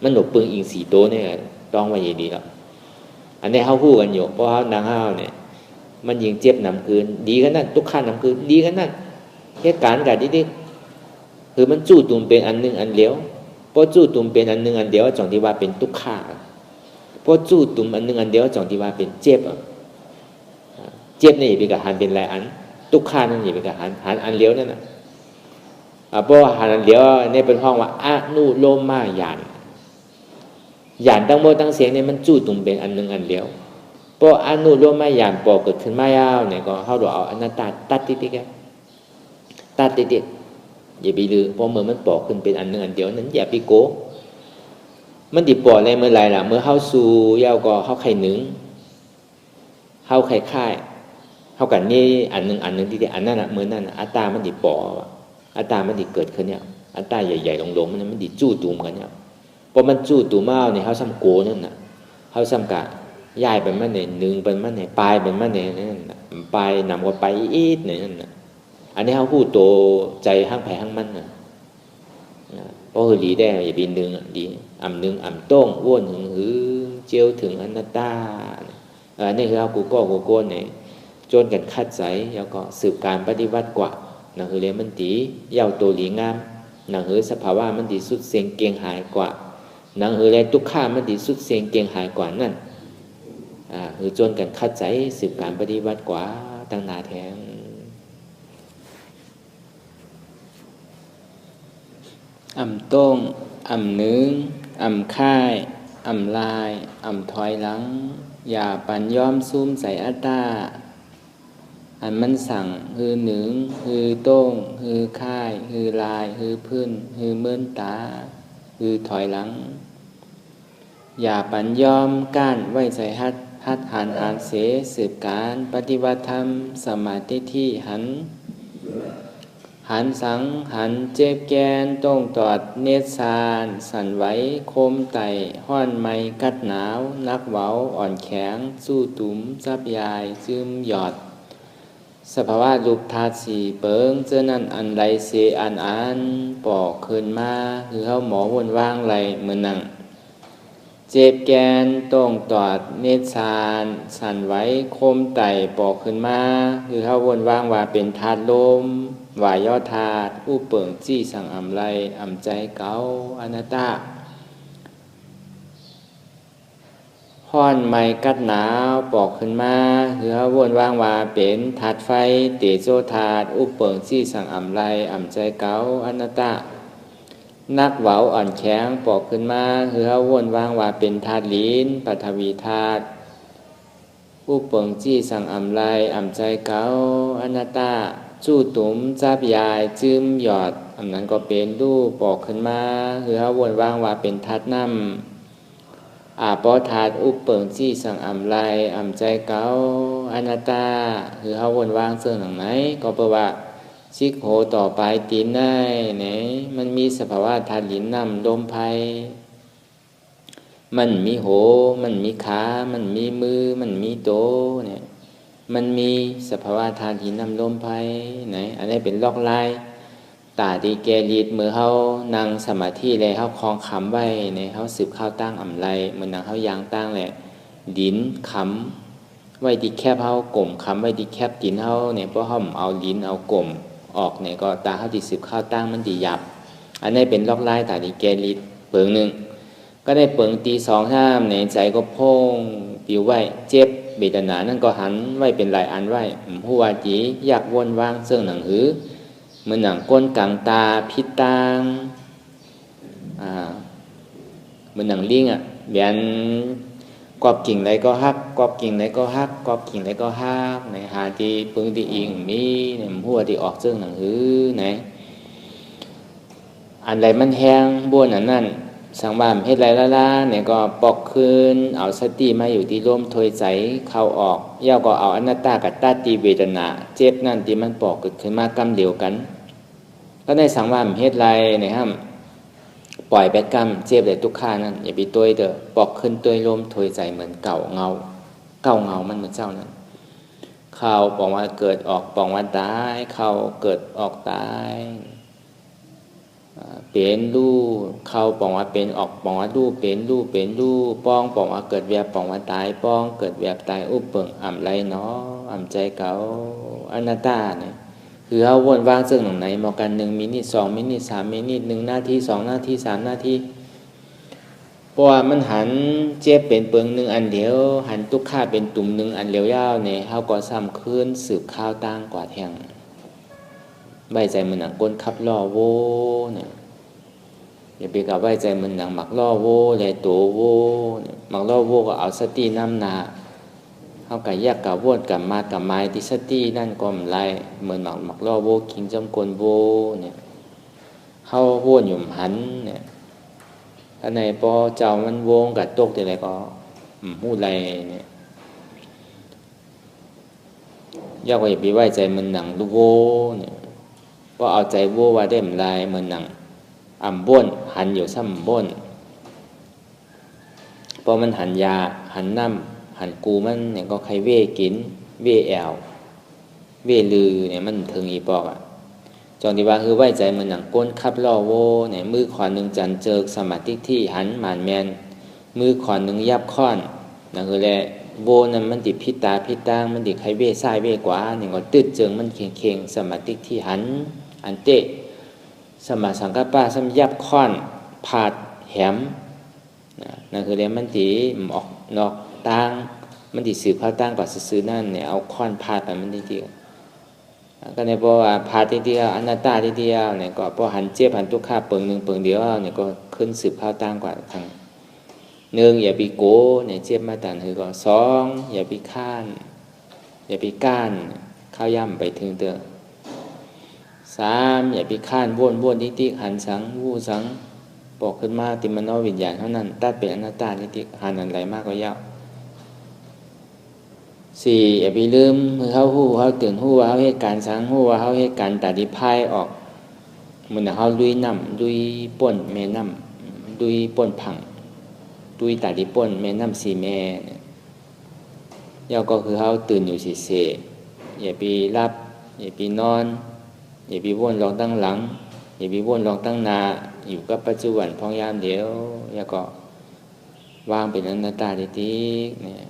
มันหนกปึงอิง4 ตัวเนี่ยต้องไว้ดีแล้วอันนี้เขาพูดกันอยู่เพราะเขานางห้าวเนี่ยมันยิงเจ็บน้ำคืนดีกันนั่นทุกขั้นน้ำคืนดีกันนั่นเหตุการณ์กับที่คือมันจู่ตุ่มเป็นอัน 1 อันเดียวพอจู่ตุ่มเป็นอัน 1 อันเดียวจงที่ว่าเป็นทุกข์ขาพอจู่ตุ่มอัน 1 อันเดียวจงที่ว่าเป็นเจ็บเจ็บนี่เป็นกับหันเป็นหลายอันทุกข์ขานั่นนี่เป็นกับหันอันเดียวนั่นน่ะเพราะหันอันเดียวนี่เป็นห้องว่าอนุโลมมาญาณตั้งโมตั้งเสียงเนี่ยมันจู่ตุ่มเป็นอัน 1 อันเดียวพออนุโลมมาญาณปอเกิดขึ้นมายาวเนี่ยก็เฮาเอาอนัตตาตัดติดๆตัดติดอย่าไปลือเพราะเมื่อมันปอกขึ้นเป็นอัน 1 อันเดียวนั้นอย่าไปโกมันดิปอกอะไรเมื่อไรล่ะเมื่อเฮาสู่ยาวก็เฮาไข่หนึ่งเฮาไข่ค่ายเฮากันนี่อัน 1ที่อันนั้นน่ะเมื่อนั้นอัตตามันดิปอกอัตตามันดิเกิดขึ้นเนี่ยอัตตาใหญ่ๆลงๆมันดิจู้ตูมกันเนี่ยพอมันจู้ตูมเอาเนี่ยเฮาซ้ำโกนั่นน่ะเฮาซ้ำกะย้ายไปมันเนี่ย1เป็นมันเนี่ยปลายเป็นมันเนี่ยนั่นน่ะปลายนำกว่าไปอีกเนี่ยนั่นน่ะอันนี้เขาพูดโตใจห้างแผลห้างมันนะเพราะคือดีได้อย่าบินหนึ่งดี1อ่ำโต้งอ้วนหึงหือเจียวถึงอนัตตานี่คือเอากูโก้เนี่ยจนกันคัดใจแล้วก็สืบการปฏิวัติกว่านั่นคือเรียนมันตีเย้าโตหลีงามนั่นคือสภาวะมันตีสุดเสียงเกียงหายกว่านั่นคือเรียนทุกข้ามันตีสุดเสียงเกียงหายกว่านั่นคือจนกันคัดใจสืบการปฏิวัติกว่าตั้งนาแทงอ่ำโต้งอ่ำนึงอ่ำค่ายอ่ำลายอ่ำถอยหลังอย่าปันย้อมซุ่มใส่อัตตาอันมันสั่งคือหนึ่งคือโต้งคือค่ายคือลายคือพื้นคือเมื่นตาคือถอยหลังอย่าปันย้อมก้านไว้ใส่หัดหันเสสืบการปฏิบัติธรรมสมาธิที่หันสังหันเจ็บแกนต้องตอดเนตรซานสั่นไหวคมไตห้อนไม้กัดหนาวนักเว้าอ่อนแข็งสู้ตุ่มซับยายซึมหยอดสภาวะรูปธาตุสี่เปิงเจอนั่นอันใดเสอันปอกขึ้นมาคือเขาหมอวนว่างไรเหมือนนั่งเจ็บแกนต้องตอดเนตรซานสั่นไหวคมไตปอกขึ้นมาคือเขาวนว่างว่าเป็นธาตุลมวายย่อธาตุผู้เปิงจี้สั่งอำไรอำใจเก่าอนัตตา ฮ้อนไม่กัดหนาวปอกขึ้นมาเหือวนวางว่าเป็นถาดไฟเตโชธาตุอุปเปิงซี่สังอำไรอำใจเกาอนัตตานักเว้าอ่อนแข็งปอกขึ้นมาเหือวนวางว่าเป็นธาตุลิ้นปฐวีธาตุอุปเปิงจี้สังอำไรอำใจเกาอนัตตาจู้ตุ๋มจับยายจืมหยอดอันนั้นก็เป็นรูปปอกขึ้นมาเหือวนวางว่าเป็นธาตุน้ำอาปอธาตุอุปเปิงจี้สังอำไรอำใจเกาอนัตตาคือเฮาวนวางเสื่อหนังไหนก็แปลว่าชิกโหต่อไปตีนได้เนี่ยมันมีสภาวะธาตุลิ้นน้ำลมไฟมันมีโหมันมีขามันมีมือมันมีโตเนี่ยมันมีสภาวะธาตุลิ้นน้ำลมไฟไหนอันนี้เป็นลอกลายตาดีแกลีดมือเฮานั่งสมาธิเลยเฮาคล้องคำไว้ในเฮาสืบข้าวตั้งอำไรเหมือนนั่งเฮายางตั้งแหละดินคำไว้ดีแคบเฮากลมคำไว้ดีแคบดินเฮาเนี่ยเพราะเฮาเอาดินเอากลมออกเนี่ยก็ตาเฮาที่สืบข้าวตั้งมันดีหยับอันนี้เป็นลอกลายตาดีแกลีดเปิงหนึ่งก็ได้เปิงตีสองห้ามในใจก็โพ่งปิวไว้เจ็บเบดนานั่นก็หันไว้เป็นหลายอันไว้หัวจีอยากวนวางเสื่องหนังหือเหมือนหนังก้นกลางตาพิษตางเหมือนหนังลิงเบียนกอบกิ่งไหนก็ฮักกอบกิ่งไหนก็ฮักกอบกิ่งไหนก็ฮักในหาที่ปึงที่อิงมีในหัวที่ออกเสื่องหนังหือไหนอันใดมันแห้งบ้วนอันนั้นสังวามเฮ็ดไรล่ะเนี่ยก็ปอกคืนเอาสติมาอยู่ที่ลมถอยใจเข้าออกย่อก็เอาอนัตตากับตาตีเวทนาเจ็บนั่นที่มันปอกเกิดขึ้นมากำเดียวกันก็ได้สังวามเฮ็ดไรนะครับปล่อยไปกำเจ็บเลยทุกข้านั่นอย่าไปตัวเด้อปอกขึ้นตัวลมถอยใจเหมือนเก่าเงามันเหมือนเจ้านั้นเข้าปองว่าเกิดออกปองว่าตายเข้าเกิดออกตายเป็นรูเข้าปองว่าเป็นออกปองว่ารูเป็นรูป้องปองว่าเกิดแวบปองว่าตายป้องเกิดแวบตายอุปเปิงอ่ำไรเนาะอ่ำใจเก่าอนัตตาเนี่ยคือเอาวนวางซึ่งหนังไหนมากัน1 มินิ 2 มินิ 3 มินิ 1 นาที 2 นาที 3 นาทีเพราะว่ามันหันเจ็บเป็นเปิง1อันเดียวหันทุกข้าเป็นตุ่ม1อันเดียวยาวเนี่ยเฮาก็ซ้ำคืนสืบข้าวตั้งกว่าแทงใบใจมันหนังก้นขับล่อโวเนี่ยอย่าไปกับไว้ใจมันหนังหมักล่อโวเลยตัวโวหมักล่อโวก็เอาสติน้ำหนาเขากับแยกกับวนกับมากับไม้ที่สตินั่นก็มันไรเหมือนหมักล่อโวคิงจำกลโวเนี่ยเขาวนอยู่หันเนี่ยถ้าในพอเจ้ามันวงกับตกอะไรก็หูไรเนี่ยย่าก็อย่าไปไว้ใจมันหนังลูโวเนี่ยเพราะเอาใจโวว่าได้มันไรเหมือนหนังอ่ำบ้นหันอยู่ซ้ำบ้นพอมันหันยาหันน้ำหันกูมันเนี่ยก็ใครเว่กินเว่แอวเว่ลือเนี่ยมันถึงอีปอกจองที่ว่าคือไว้ใจมันหนังก้นคับล่อโวเนี่ยมือขวาหนึ่งจันเจิกสมาธิที่หันหมานแมนมือขวาหนึ่งยับค้อนนั่นคือแหละโวนั้นมันติดพิตาพิตางมันติดใครเว่ซ้ายเว่ขวาเนี่ยก็ตืดเจิงมันเข่งสมาธิที่หันอันเตะสมาสังกัปปะสัมยับค้อนผาดแหมนั่นคือเรื่องมันตีออกนอกตั้งมันตีสืบเข้าตั้งกว่าซื้อนั่นเนี่ยเอาค้อนผาดไปมันทีก็ในเพราะว่าผาดทีเดียวอนัตตาทีเดียวเนี่ยก็พอหันเจ็บหันทุกข้าเปิงหนึ่งเปิงเดียวเนี่ยก็ขึ้นสืบเข้าตั้งกว่าทาง1อย่าไปโกเนี่ยเจ็บมาตันคือก็2อย่าไปข้านอย่าไปก้านข้าวย่ำไปถึงเตือ3อย่าไปข้านบ้วนทิฏหันสังวูสังบอกขึ้นมาติมโนวิญญาณเท่านั้นตัดเป็นอนัตตาทิฏฐิหันอันไรมากก็ยาว4อย่าไปลืมมือเขาหู้เขาตื่นหู้ว่าเขาเหตุการณ์สังหู้ว่าเขาเหตุการณ์ตัดดิพายออกเหมือนเขาลุยน้ำลุยป่นแม่น้ำลุยป่นผังลุยตัดดิป่นแม่น้ำสีแม่ยาวก็คือเขาตื่นอยู่เสียอย่าไปรับอย่าไปนอนอย่าไปวนลองตั้งหลังอย่าไปวนลองตั้งหน้าอยู่กับปัจจุบันพองยามเดียวแล้วก็วางเป็นอนัตตาทิฏฐิเนี่ย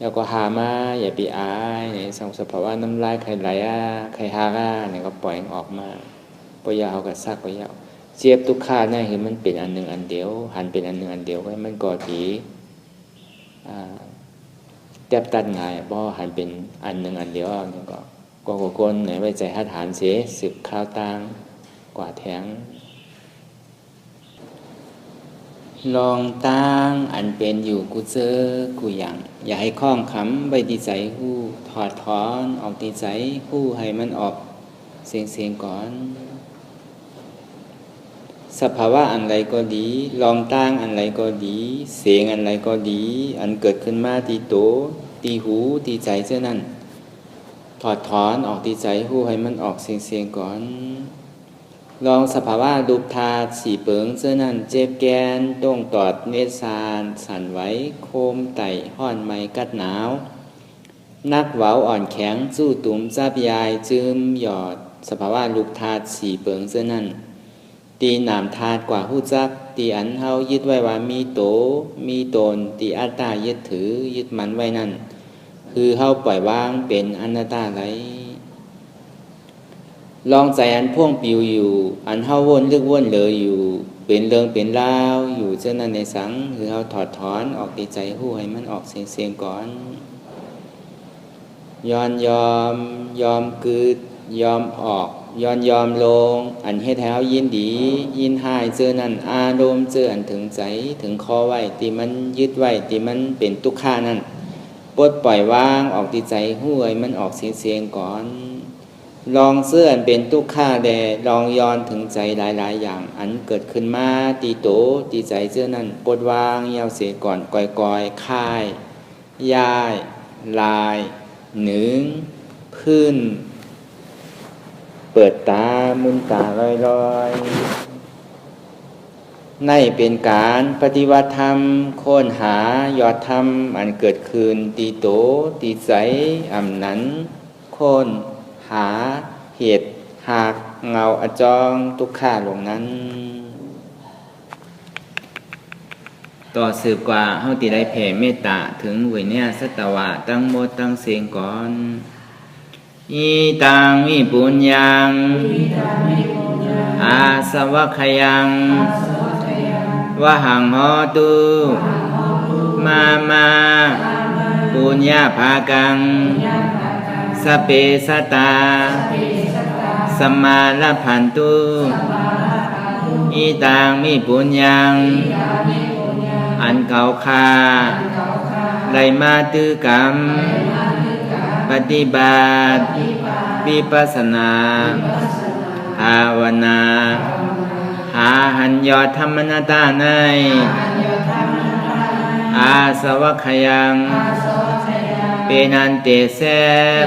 แล้วก็หามาอย่าไปอายเนี่ยสภาวะน้ำลายใครไหลใครหาเนี่ยก็ปล่อยออกมาปล่อยเอากับซักก็ยาวเจี๊ยบทุกข้าเนี่ยคือมันเป็นอันหนึ่งอันเดียวหันเป็นอันหนึ่งอันเดียวไว้มันก่อผี แก็บตัดง่ายบ่หันเป็นอันหนึ่งอันเดียวนี่ก็คนไหนไว้ใจหัดหารเสสึกข้าวตางกว่าแทงลองตั้งอันเป็นอยู่กูเจอกูอย่างอย่าให้คล้องคำไว้ที่ใจหู้ถอดถอนออกที่ใจหู้ให้มันออกเสียงก่อนสภาวะอันไรก็ดีลองตั้งอันไรก็ดีเสียงอันไรก็ดีอันเกิดขึ้นมาที่โตที่หูที่ใจเจ้านั้นถอดถอนออกที่ใจหู้ให้มันออกเสียงก่อนลองสภาวะรูปธาตุสีเปิงเสื้อนั่นเจ็บแกนต้งตอดเนสานสั่นไหวโคมไต่ห้อนไม้กัดหนาวนักเว้าอ่อนแข็งสู้ตุ่มจับยายจืมหยอดสภาวะรูปธาตุสีเปิงเสื้อนั่นตีนามธาตุกว่าหู้จักตีอันเฮายึดไว้ว่ามีโตมีตนตีอัตตายึดถือยึดมันไว้นั่นคือเฮาปล่อยวางเป็นอนัตตาไรลองใจอันพ่วงปิวอยู่อันเฮาวนเลือกวนเลยอยู่เป็นเรื่องเป็นราวอยู่เจ้านั้นในสังคือเฮาถอดถอนออกในใจหู้ให้มันออกเสียงก่อนยอมกึดยอมออกยอมลงอันเฮ็ดให้เฮายินดียินหายเจอนั่นอารมณ์เจออันถึงใจถึงคอไว้ที่มันยึดไว้ที่มันเป็นทุกข์นั่นปลดปล่อยวางออกที่ใจหู้ให้มันออกเสียงก่อนลองเสื่อนเป็นทุกข์แดลองย้อนถึงใจหลายๆอย่างอันเกิดขึ้นมาตีโตตีใจเสื้อนั่นปลดวางเยาวเสียก่อนก่อยค่ายย้ายลายหนึ่งพื้นเปิดตามุนตาลอยในเป็นการปฏิวัติธรรมโค่นหายอดธรรมอันเกิดขึ้นตีโตตีใจอำนั้นโค่นหาเหตุหากเงาอจองทุกข้าลงนั้นต่อสืบกว่าเฮาติได้แผ่เมตตาถึงวิเนียสัตวะตั้งหมดตั้งเสียงก่อนอีตังวิปุญญังอาสวัคยังวะหังโหตุมาปุญญาภากังสเปสตาสมาลพันตุอีตังมิปุญญังอันเก่าคาไลมาตือกรรมปฏิบัติวิปัสสนาภาวนาหาหันยอดธรรมนาตาในอาสวัคยังเป็นอันเตแซบ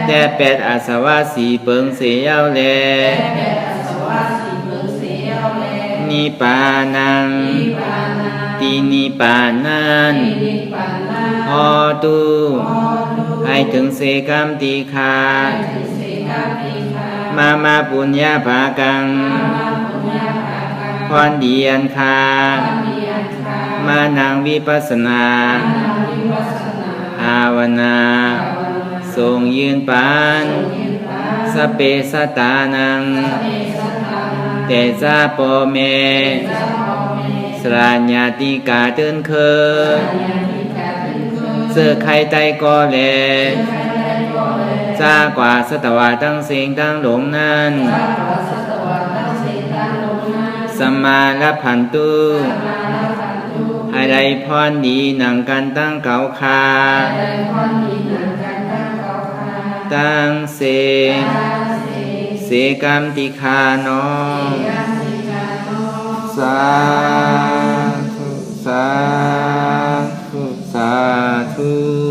แต่แปดอาสวะสีเปิงเสียวแลนิปานังตีนิปานันพอตุให้ถึงเสกรรมตีคามาปุญญาภากังพรดีอันคามานังวิปัสสนาภาวนาทรงยืนปานสเปสตานังเตจาโปเมสราญญาติกาเตือนเคยเสื้อไข่ไตก็แลจากว่าสตวาตั้งเสียงตั้งหลงนั้นสมาลพันตุให้ได้พรดีหนังกันตั้งเก่าคาตั้งเสกรรมติคานอสาธุสาธุ